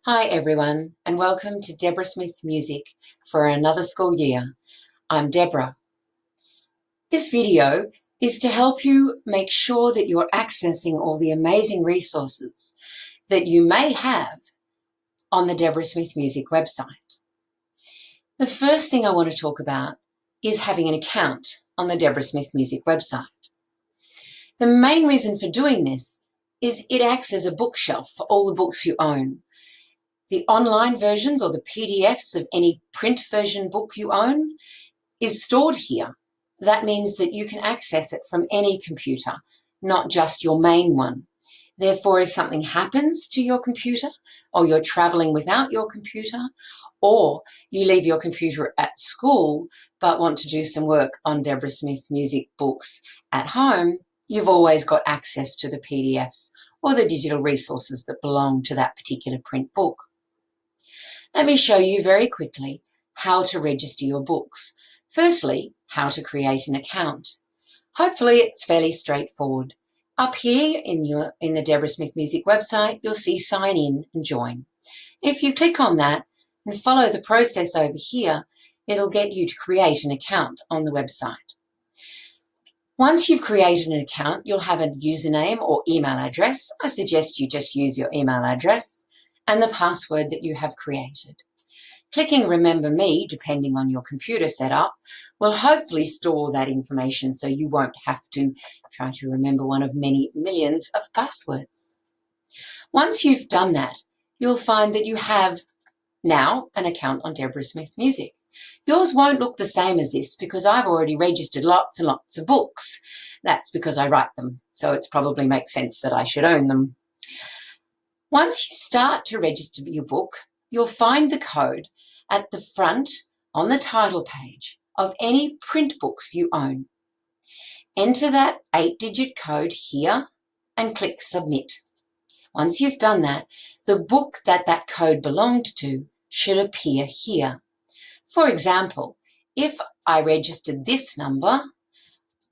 Hi everyone, and welcome to Deborah Smith Music for another school year. I'm Deborah. This video is to help you make sure that you're accessing all the amazing resources that you may have on the Deborah Smith Music website. The first thing I want to talk about is having an account on the Deborah Smith Music website. The main reason for doing this is it acts as a bookshelf for all the books you own. The online versions or the PDFs of any print version book you own is stored here. That means that you can access it from any computer, not just your main one. Therefore, if something happens to your computer, or you're traveling without your computer, or you leave your computer at school but want to do some work on Deborah Smith music books at home, you've always got access to the PDFs or the digital resources that belong to that particular print book. Let me show you very quickly how to register your books. Firstly, how to create an account. Hopefully it's fairly straightforward. Up here in the Deborah Smith Music website, you'll see sign in and join. If you click on that and follow the process over here, it'll get you to create an account on the website. Once you've created an account, you'll have a username or email address. I suggest you just use your email address and the password that you have created. Clicking Remember Me, depending on your computer setup, will hopefully store that information so you won't have to try to remember one of many millions of passwords. Once you've done that, you'll find that you have now an account on Deborah Smith Music. Yours won't look the same as this because I've already registered lots and lots of books. That's because I write them, so it probably makes sense that I should own them. Once you start to register your book, you'll find the code at the front on the title page of any print books you own. Enter that 8-digit code here and click Submit. Once you've done that, the book that code belonged to should appear here. For example, if I registered this number,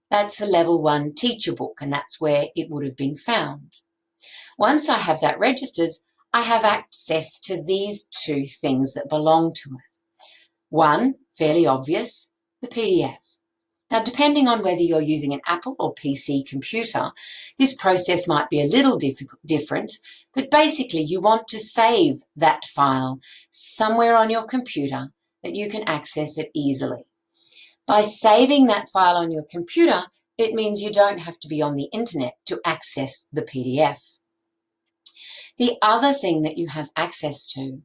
that's a level 1 teacher book, and that's where it would have been found. Once I have that registered, I have access to these two things that belong to it. One, fairly obvious, the PDF. Now, depending on whether you're using an Apple or PC computer, this process might be a little different, but basically you want to save that file somewhere on your computer that you can access it easily. By saving that file on your computer, it means you don't have to be on the internet to access the PDF. The other thing that you have access to,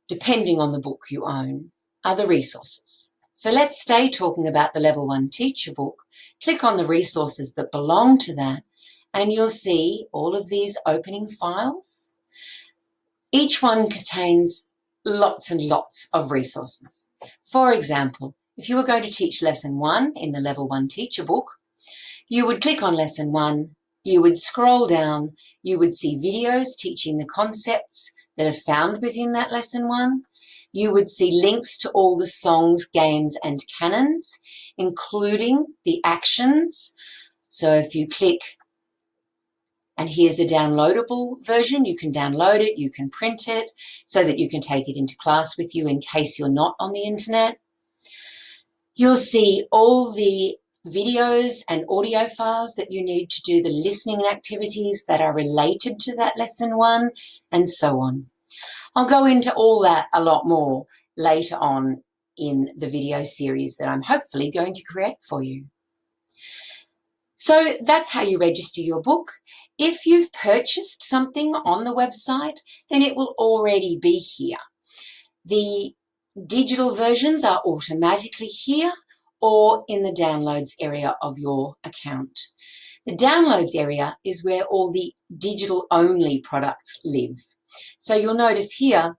depending on the book you own, are the resources. So let's stay talking about the level 1 teacher book. Click on the resources that belong to that and you'll see all of these opening files. Each one contains lots and lots of resources. For example, if you were going to teach lesson 1 in the level 1 teacher book, you would click on lesson 1, you would scroll down, you would see videos teaching the concepts that are found within that lesson 1. You would see links to all the songs, games, and canons, including the actions. So if you click, and here's a downloadable version, you can download it, you can print it, so that you can take it into class with you in case you're not on the internet. You'll see all the videos and audio files that you need to do the listening activities that are related to that lesson 1, and so on. I'll go into all that a lot more later on in the video series that I'm hopefully going to create for you. So that's how you register your book. If you've purchased something on the website, then it will already be here. The digital versions are automatically here or in the downloads area of your account. The downloads area is where all the digital only products live. So you'll notice here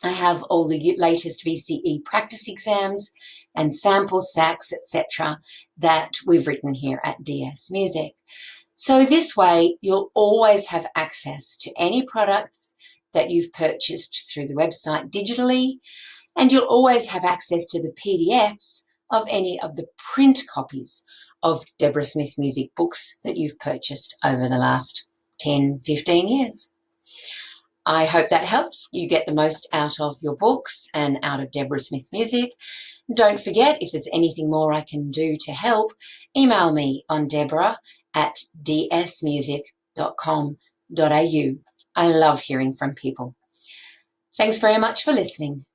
I have all the latest VCE practice exams and sample sacs, etc., that we've written here at DSMusic. So this way you'll always have access to any products that you've purchased through the website digitally, and you'll always have access to the PDFs of any of the print copies of Deborah Smith music books that you've purchased over the last 10, 15 years. I hope that helps you get the most out of your books and out of Deborah Smith Music. Don't forget, if there's anything more I can do to help, email me on deborah@dsmusic.com.au. I love hearing from people. Thanks very much for listening.